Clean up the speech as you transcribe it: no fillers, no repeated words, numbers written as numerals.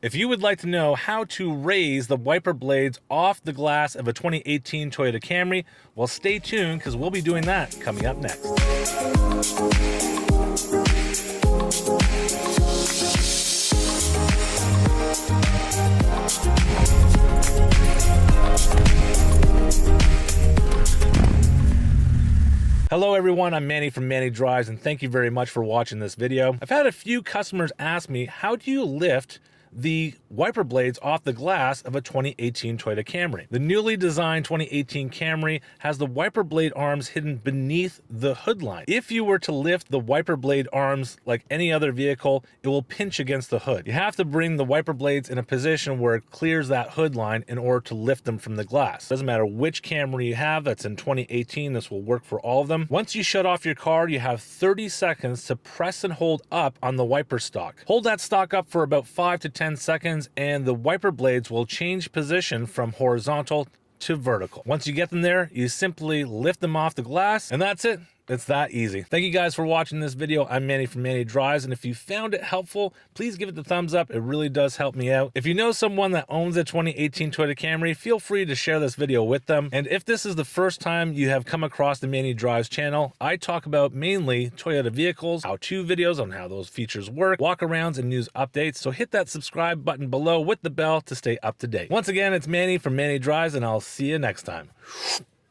If you would like to know how to raise the wiper blades off the glass of a 2018 Toyota Camry, well, stay tuned because we'll be doing that coming up next. Hello everyone, I'm Manny from Manny Drives, and thank you very much for watching this video. I've had a few customers ask me, how do you lift the wiper blades off the glass of a 2018 Toyota Camry? The newly designed 2018 Camry has the wiper blade arms hidden beneath the hood line. If you were to lift the wiper blade arms like any other vehicle, it will pinch against the hood. You have to bring the wiper blades in a position where it clears that hood line in order to lift them from the glass. Doesn't matter which Camry you have that's in 2018, this will work for all of them. Once you shut off your car, you have 30 seconds to press and hold up on the wiper stock. Hold that stock up for about 5 to 10 seconds and the wiper blades will change position from horizontal to vertical. Once you get them there, you simply lift them off the glass and that's it. It's that easy. Thank you guys for watching this video. I'm Manny from Manny Drives, and if you found it helpful, please give it the thumbs up. It really does help me out. If you know someone that owns a 2018 Toyota Camry, feel free to share this video with them. And if this is the first time you have come across the Manny Drives channel, I talk about mainly Toyota vehicles, how-to videos on how those features work, walk-arounds, and news updates. So hit that subscribe button below with the bell to stay up to date. Once again, it's Manny from Manny Drives, and I'll see you next time.